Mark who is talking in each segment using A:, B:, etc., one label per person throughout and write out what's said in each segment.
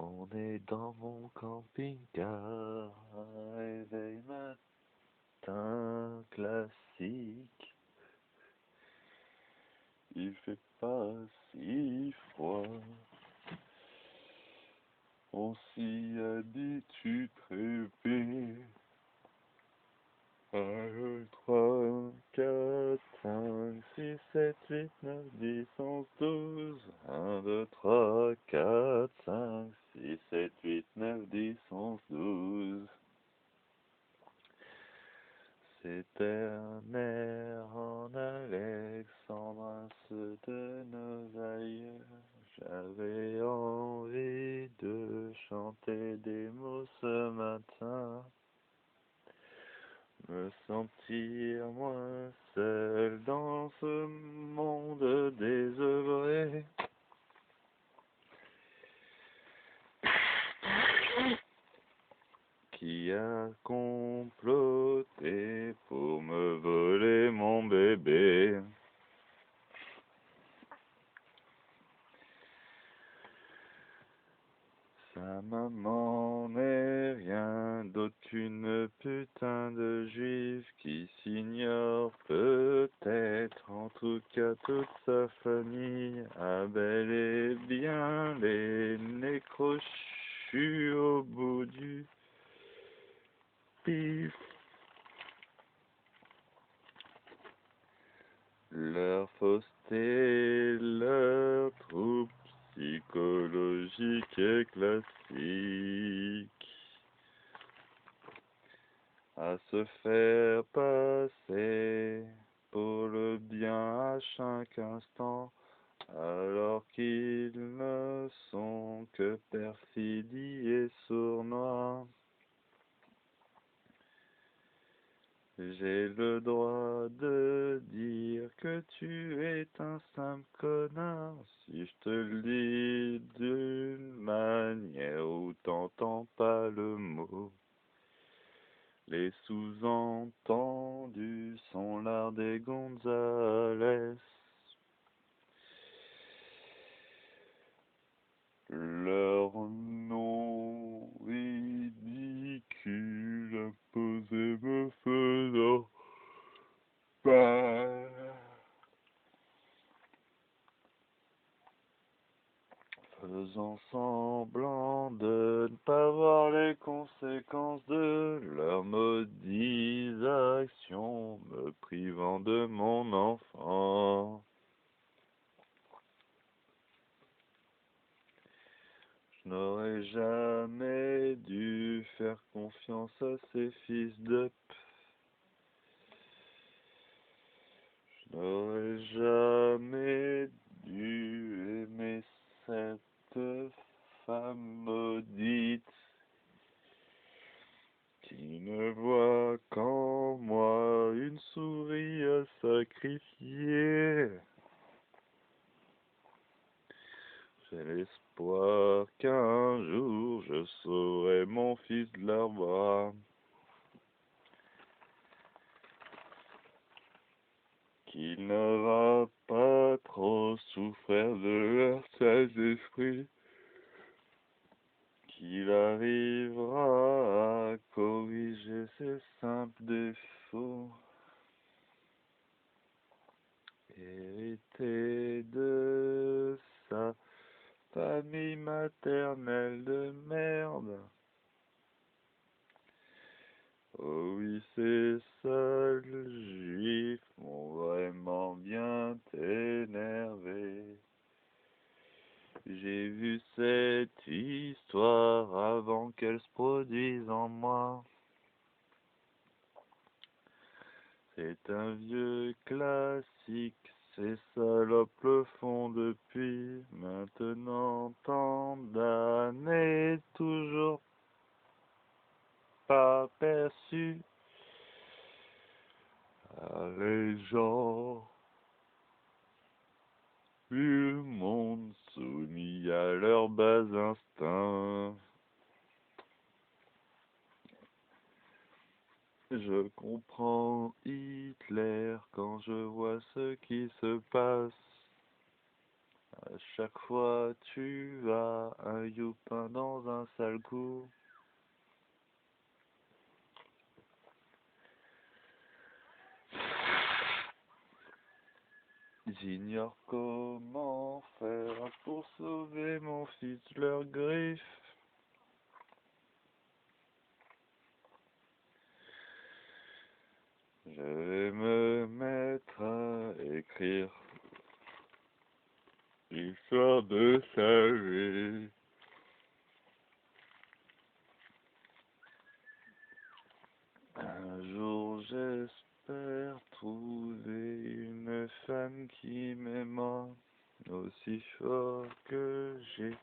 A: On est dans mon camping-car, réveil matin classique. Il fait pas si froid, on s'y habitue très vite. 1, 2, 3, 4, 5, 6, 7, 8, 9, 10, 11, 12. 1, 2, 3, 4, 5, 6, 7, 8, 9, 10, 11, 12. C'était un air en alexandrin, ceux de nos aïeux. J'avais envie de chanter des mots ce matin, me sentir moins seul dans ce monde désœuvré. Qui a comploté pour me voler mon bébé? Sa maman n'est rien d'autre qu'une putain de juive qui s'ignore peut-être, en tout cas toute sa famille a bel et bien les nez crochus au bout du pif. Leur fausseté, leur troupe psychologique et classique, à se faire passer pour le bien à chaque instant, alors qu'ils ne sont que perfidie et sournois. J'ai le droit de dire que tu es un simple connard si je te le dis d'une manière où t'entends pas le mot. Les sous-entendus sont l'art des Gonzales. Leur nom ridicule imposé me faisant peur. Faisant semblant de ne pas voir les conséquences de leurs maudites actions, me privant de mon enfant. Je n'aurais jamais dû faire confiance à ces fils de p. Je n'aurais jamais dû aimer cette femme maudite qui ne voit qu'en moi une souris à sacrifier. J'ai l'espoir qu'un jour je saurai mon fils de leurs bras, qu'il n'aura pas trop souffert de leur sale esprit, qu'il arrivera à corriger ses simples défauts, hérité de sa famille maternelle de merde. Oh oui, ces seuls juifs m'ont vraiment bien énervé. J'ai vu cette histoire avant qu'elle se produise en moi. C'est un vieux classique, ces salopes le font depuis maintenant tant d'années, toujours pas perçu par les gens du monde soumis à leurs bas instincts. Je comprends Hitler quand je vois ce qui se passe À chaque fois tu as un youpin dans un sale coup. J'ignore comment faire pour sauver mon fils de leurs griffes. Je vais me mettre à écrire l'histoire de sa vie. Un jour j'espère trouver une femme qui m'aimera aussi fort que j'ai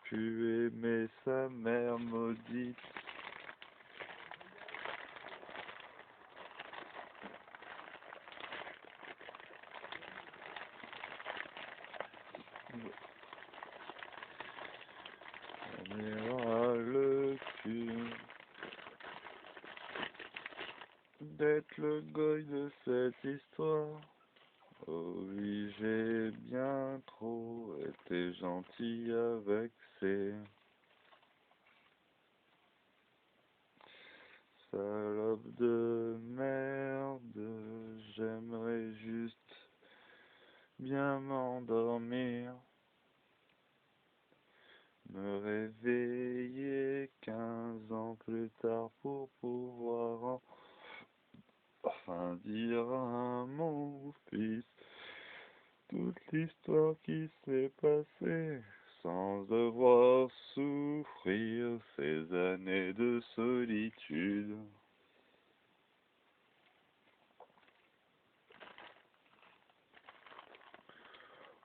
A: pu aimer sa mère maudite. On ira le cul d'être le goy de cette histoire. Oh oui, j'ai bien trop été gentil avec ces salopes de merde. J'aimerais juste bien m'endormir, me réveiller 15 ans plus tard pour pouvoir enfin dire à mon fils toute l'histoire qui s'est passée, sans devoir souffrir ces années de solitude.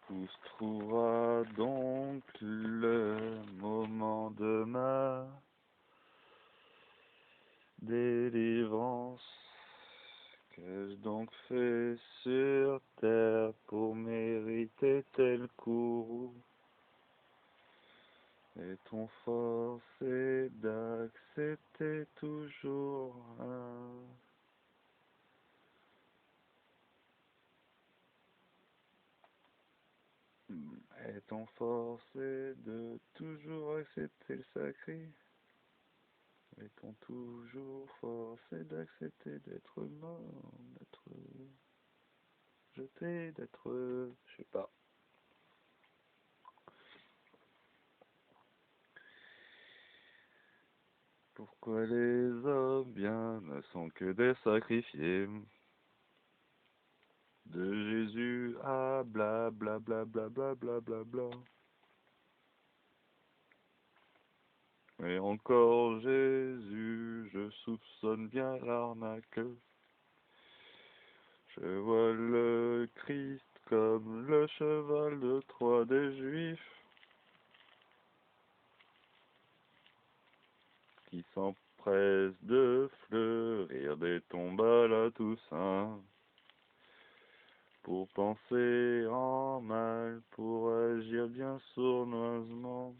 A: Où se trouvera donc le moment de ma délivrance? Qu'ai-je donc fait sur terre pour mériter tel courroux? Est-on forcé d'accepter toujours Est-on forcé de toujours accepter le sacré? Est-on toujours forcé d'accepter d'être mort, d'être jeté, d'être... je sais pas. Pourquoi les hommes bien ne sont que des sacrifiés? De Jésus à bla bla bla bla bla bla bla bla. Et encore Jésus, je soupçonne bien l'arnaque. Je vois le Christ comme le cheval de Troie des Juifs, qui s'empresse de fleurir des tombes à la Toussaint, pour penser en mal, pour agir bien sournoisement.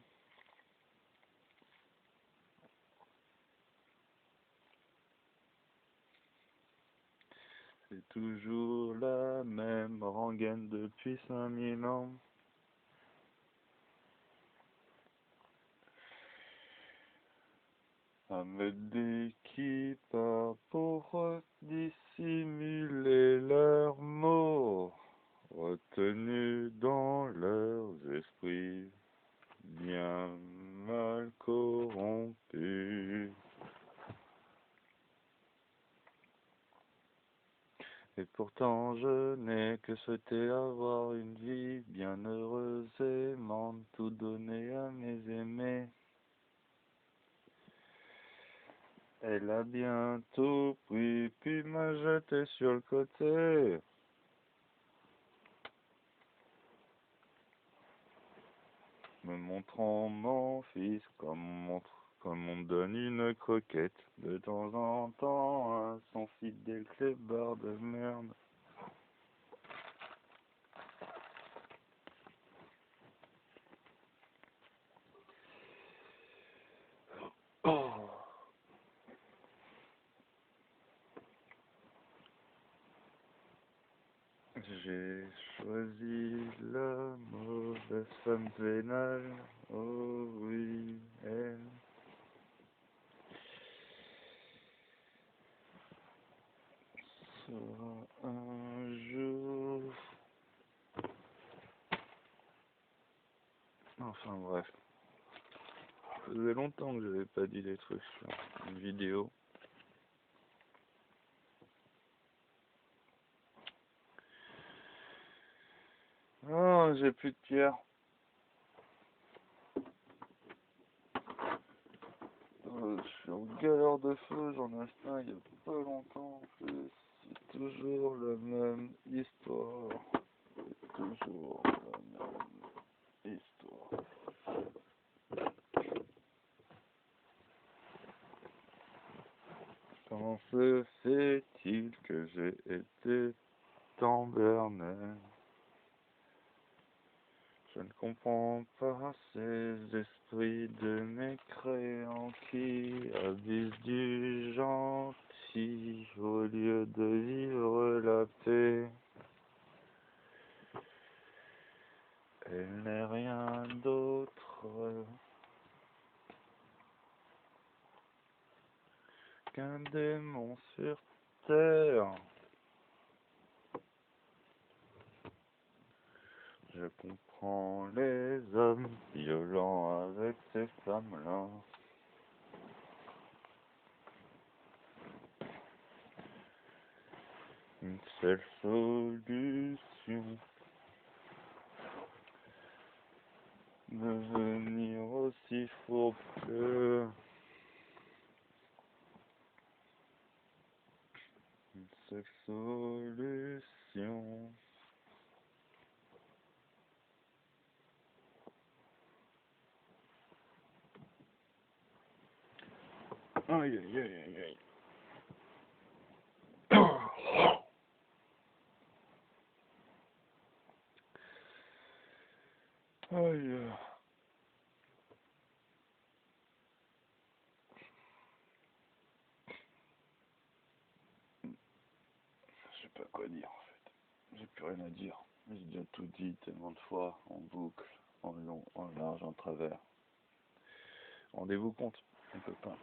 A: C'est toujours la même rengaine depuis 5000 ans. À mettre des kippas pour dissimuler leurs mots, retenus dans leurs esprits bien mal corrompus. Et pourtant je n'ai que souhaité avoir une vie bien heureuse et m'en tout donner à mes aimés. Elle a bientôt pris, puis m'a jeté sur le côté. Me montrant mon fils comme on donne une croquette. De temps en temps, à son fidèle clébard de merde. Oh. J'ai choisi la mort. cette femme vénale, oh oui, elle sera un jour. Enfin bref, ça faisait longtemps que j'avais pas dit des trucs sur une vidéo. Oh, j'ai plus de pierre. Je suis en galère de feu, j'en ai acheté un il y a pas longtemps en plus. C'est toujours la même histoire. C'est toujours la même histoire. Comment se fait-il que j'ai été tant berné? Je ne comprends pas ces esprits de mécréants qui abusent du gentil au lieu de vivre la paix. Elle n'est rien d'autre qu'un démon sur terre. Je comprends les hommes violents avec ces femmes-là. Une seule solution, devenir aussi fourbe que... Une seule solution. Aïe aïe aïe aïe aïe. Aïe. Je sais pas quoi dire en fait. J'ai plus rien à dire. J'ai déjà tout dit tellement de fois, en boucle, en long, en large, en travers. Rendez-vous compte, on peut pas.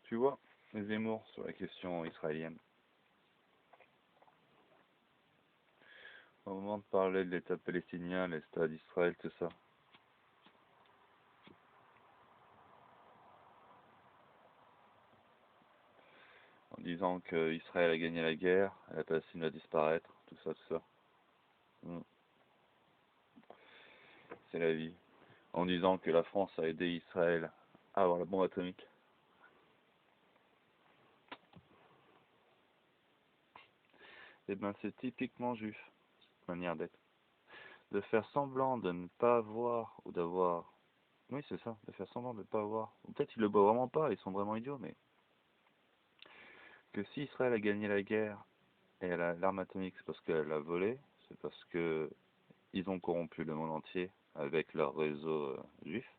A: Tu vois, les Zemmour sur la question israélienne. Au moment de parler de l'État palestinien, l'État d'Israël, tout ça. En disant qu'Israël a gagné la guerre, la Palestine va disparaître, tout ça, tout ça. C'est la vie. En disant que la France a aidé Israël à avoir la bombe atomique. Eh ben c'est typiquement juif, manière d'être. De faire semblant de ne pas avoir, ou d'avoir... Oui, c'est ça, de faire semblant de ne pas avoir. Ou peut-être ils le voient vraiment pas, ils sont vraiment idiots, mais... Que si Israël a gagné la guerre et elle a l'arme atomique, c'est parce qu'elle l'a volée, c'est parce que ils ont corrompu le monde entier avec leur réseau juif.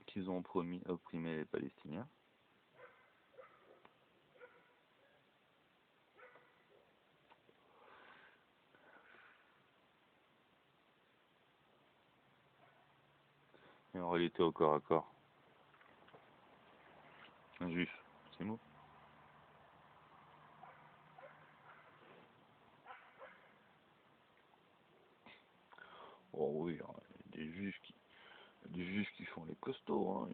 A: Qu'ils ont opprimé les Palestiniens. Et en réalité, au corps à corps, un juif, c'est mot. Oh oui, hein, il y a des juifs qui font les costauds. Hein,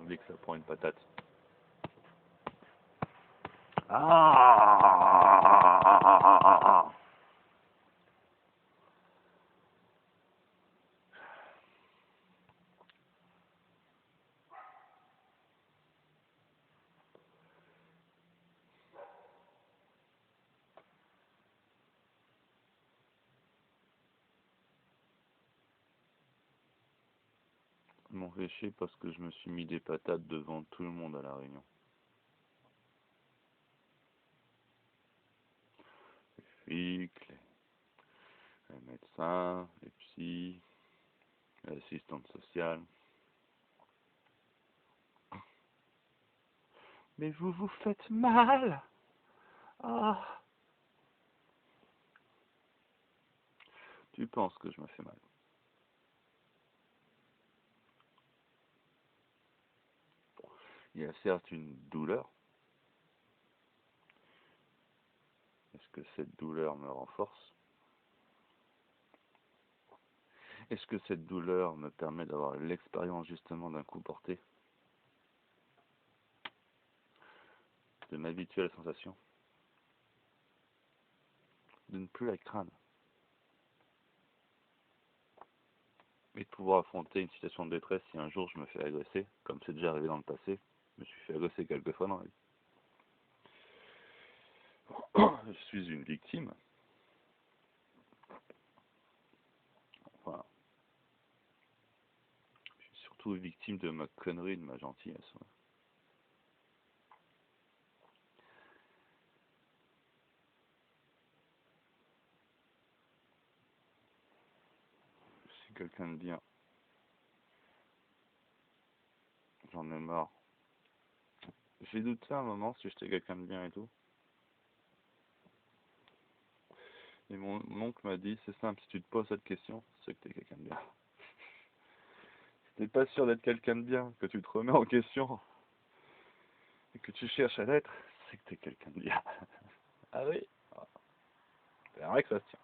A: dès que ça prend une patate. Ah! m'ont fait chier parce que je me suis mis des patates devant tout le monde à la réunion. Les flics, les médecins, les psys, l'assistante sociale. Mais vous vous faites mal! Ah! Tu penses que je me fais mal? Il y a certes une douleur. Est-ce que cette douleur me renforce? Est-ce que cette douleur me permet d'avoir l'expérience justement d'un coup porté? De m'habituer à la sensation? De ne plus la craindre? Et de pouvoir affronter une situation de détresse si un jour je me fais agresser, comme c'est déjà arrivé dans le passé. Je me suis fait agresser quelques fois dans la vie. Je suis une victime. Voilà. Je suis surtout victime de ma connerie, de ma gentillesse. Ouais. Je suis quelqu'un de bien. J'en ai marre. J'ai douté un moment si j'étais quelqu'un de bien et tout. Et mon oncle m'a dit, c'est simple, si tu te poses cette question, c'est que t'es quelqu'un de bien. Si t'es pas sûr d'être quelqu'un de bien, que tu te remets en question, et que tu cherches à l'être, c'est que t'es quelqu'un de bien. Ah oui? C'est vrai que ça se tient.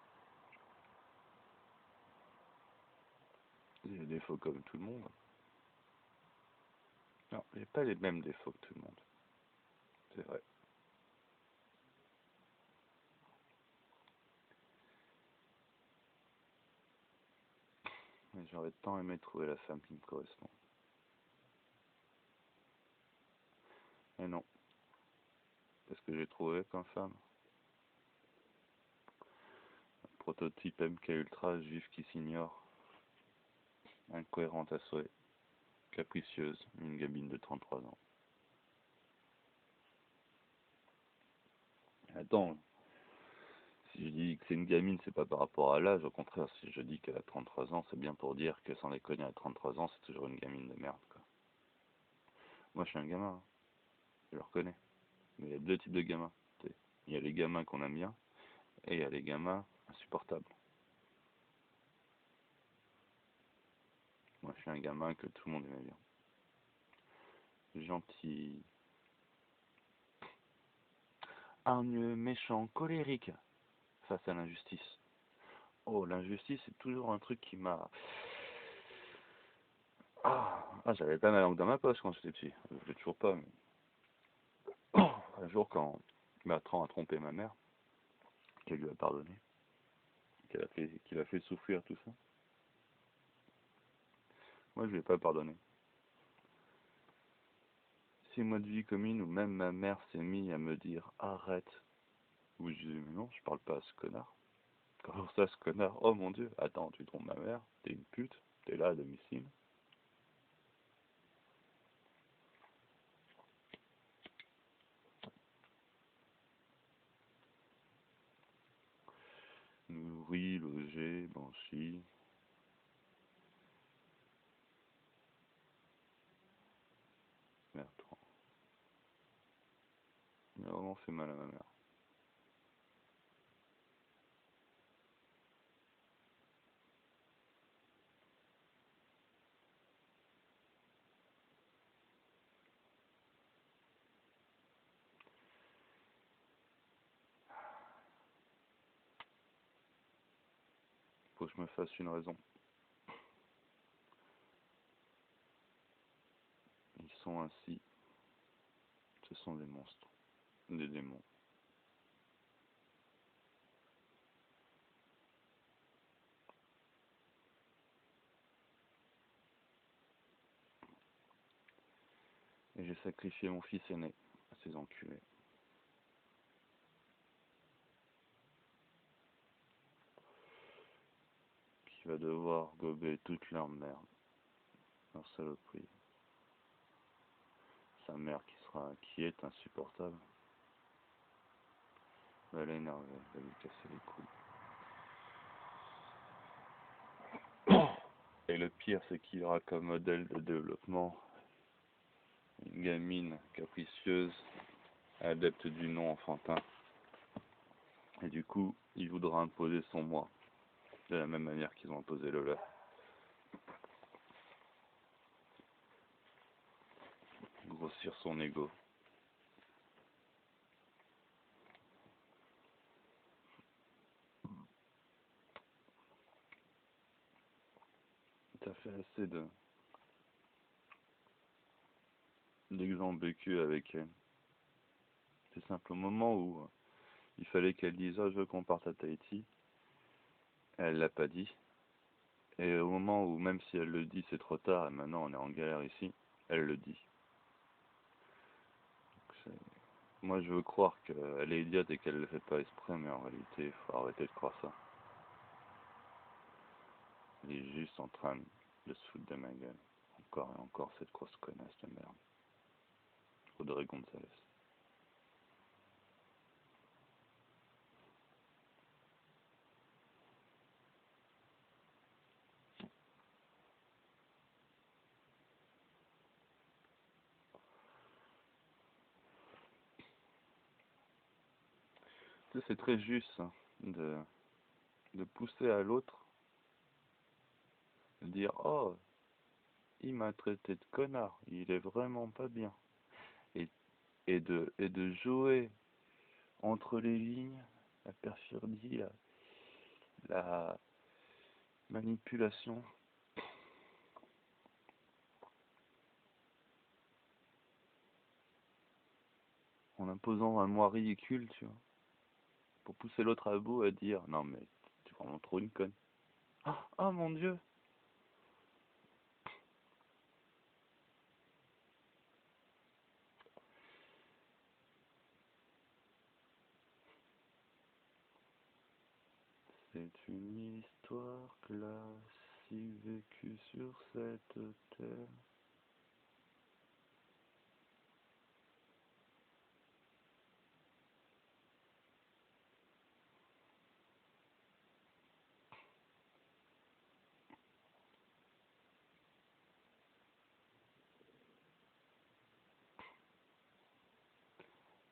A: J'ai des défauts comme tout le monde. Non, j'ai pas les mêmes défauts que tout le monde. C'est vrai. Mais j'aurais tant aimé trouver la femme qui me correspond. Mais non, parce que j'ai trouvé comme femme un prototype MK Ultra juif qui s'ignore, incohérente à souhait, capricieuse, une gamine de 33 ans. Attends, si je dis que c'est une gamine, c'est pas par rapport à l'âge, au contraire, si je dis qu'elle a 33 ans, c'est bien pour dire que sans déconner, à 33 ans, c'est toujours une gamine de merde, quoi. Moi, je suis un gamin, hein, je le reconnais. Mais il y a deux types de gamins. Il y a les gamins qu'on aime bien, et il y a les gamins insupportables. Moi, je suis un gamin que tout le monde aimait bien. Gentil, hargneux, méchant, colérique face à l'injustice. Oh, l'injustice, c'est toujours un truc qui m'a... J'avais pas ma langue dans ma poche quand j'étais petit. Je l'ai toujours pas, mais... Un jour, quand Bertrand a trompé ma mère, qu'elle lui a pardonné, qu'il a fait souffrir tout ça, moi, je lui ai pas pardonné. 6 mois de vie commune où même ma mère s'est mise à me dire arrête. Où je disais mais non, je parle pas à ce connard. Comment ça, ce connard? Oh mon dieu, attends, tu trompes ma mère, t'es une pute, t'es là à domicile. Nourri, logé, blanchi. Bertrand. Il a vraiment fait mal à ma mère. Faut que je me fasse une raison. Ils sont ainsi. Ce sont des monstres. Des démons. Et j'ai sacrifié mon fils aîné à ces enculés. Qui va devoir gober toute leur merde. leur saloperie. Sa mère qui est insupportable. Va l'énerver, va lui casser les couilles. Et le pire, c'est qu'il aura comme modèle de développement une gamine capricieuse, adepte du non enfantin. Et du coup, il voudra imposer son moi, de la même manière qu'ils ont imposé le leur. Grossir son ego. Ça fait assez d'exemples vécus avec elle. C'est simple, au moment où il fallait qu'elle dise «Ah, je veux qu'on parte à Tahiti», elle l'a pas dit. Et au moment où, même si elle le dit, c'est trop tard, et maintenant on est en galère ici, elle le dit. Moi je veux croire qu'elle est idiote et qu'elle le fait pas exprès, mais en réalité, il faut arrêter de croire ça. Elle est juste en train de se foutre de ma gueule. Encore et encore cette grosse connasse de merde. Audrey Gonzalez. Tu sais, c'est très juste hein, de pousser à l'autre, de dire «Oh, il m'a traité de connard, il est vraiment pas bien». Et, et de jouer entre les lignes, la perfidie, la manipulation. En imposant un moi ridicule, tu vois, pour pousser l'autre à bout à dire «Non mais, tu es vraiment trop une conne». Ah, oh mon Dieu. C'est une histoire classique vécue sur cette terre.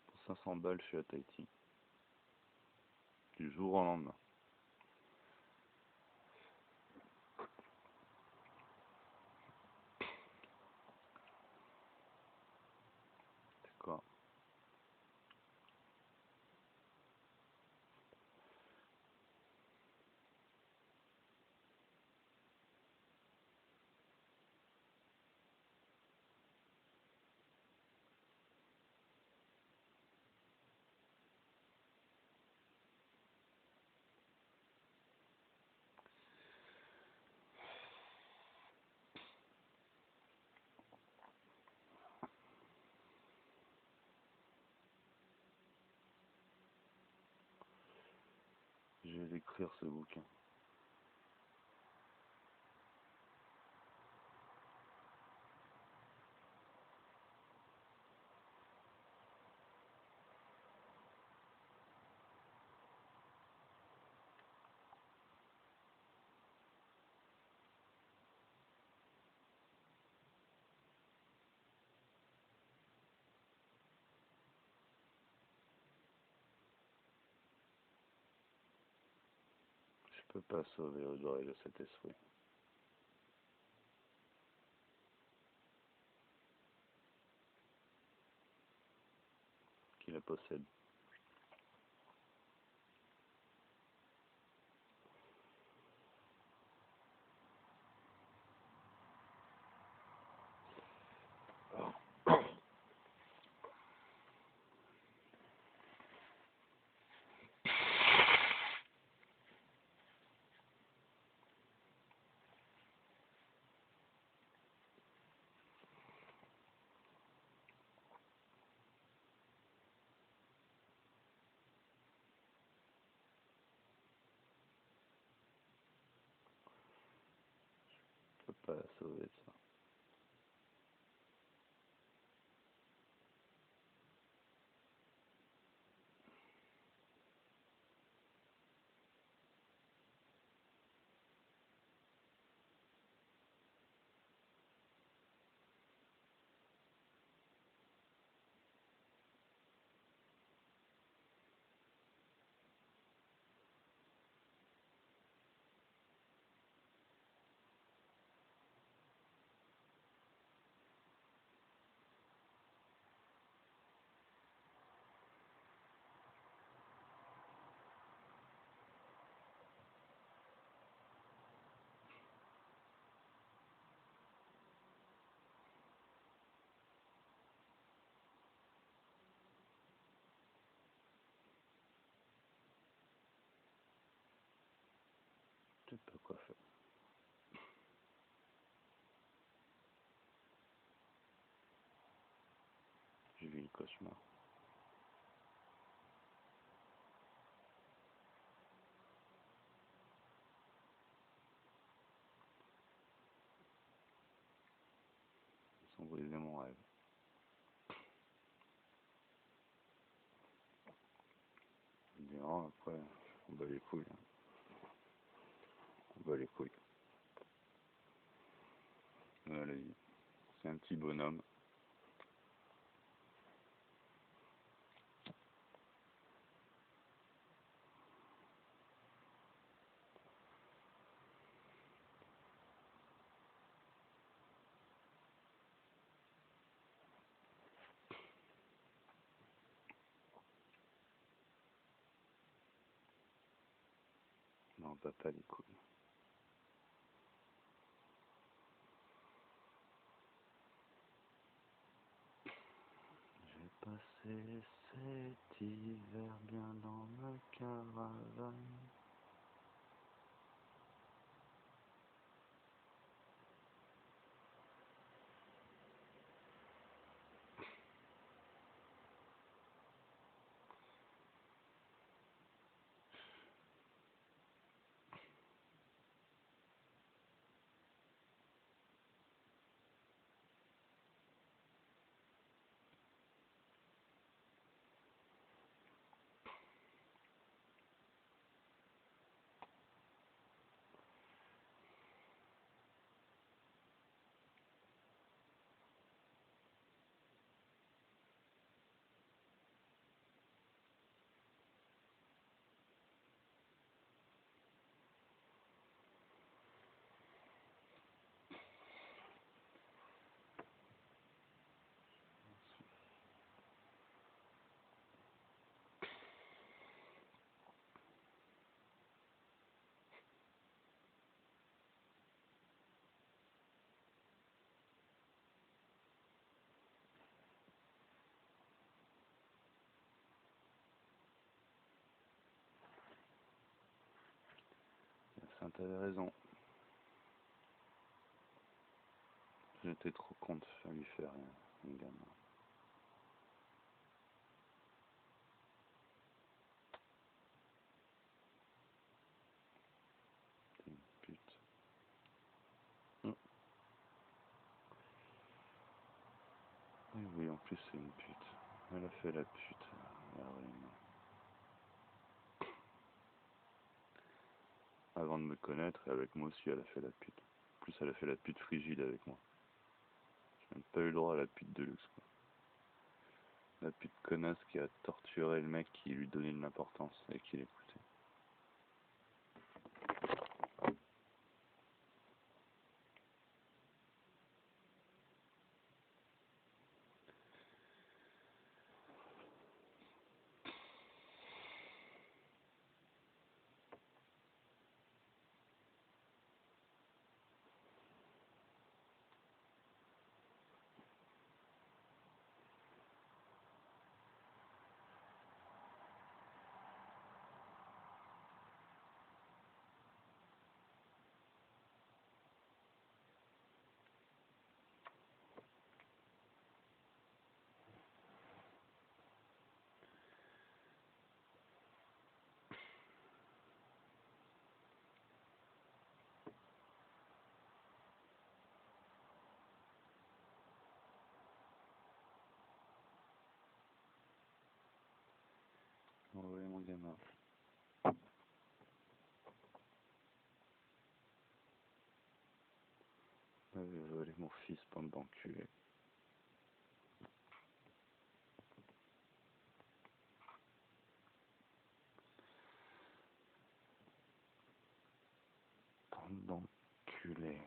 A: Pour 500 balles, je suis à Tahiti. Du jour au lendemain. C'est quoi? Je vais écrire ce bouquin. Je peux pas sauver Audrey de cet esprit qui la possède. sais pas quoi faire. J'ai vu le cauchemar. Ils ont brisé mon rêve. Non, après, on bat les couilles. On bat les couilles. Voilà, c'est un petit bonhomme. Non, on bat pas les couilles. J'ai passé cet hiver bien dans ma caravane. T'avais raison. J'étais trop con de lui faire un gamin. T'es une pute. Oui, en plus c'est une pute. Elle a fait la pute. Avant de me connaître, et avec moi aussi elle a fait la pute. En plus elle a fait la pute frigide avec moi. J'ai même pas eu le droit à la pute de luxe, quoi. La pute connasse qui a torturé le mec qui lui donnait de l'importance et qui l'écoutait. Oui, mon gamin. M'avait volé mon fils, bande d'enculés. Bande d'enculés.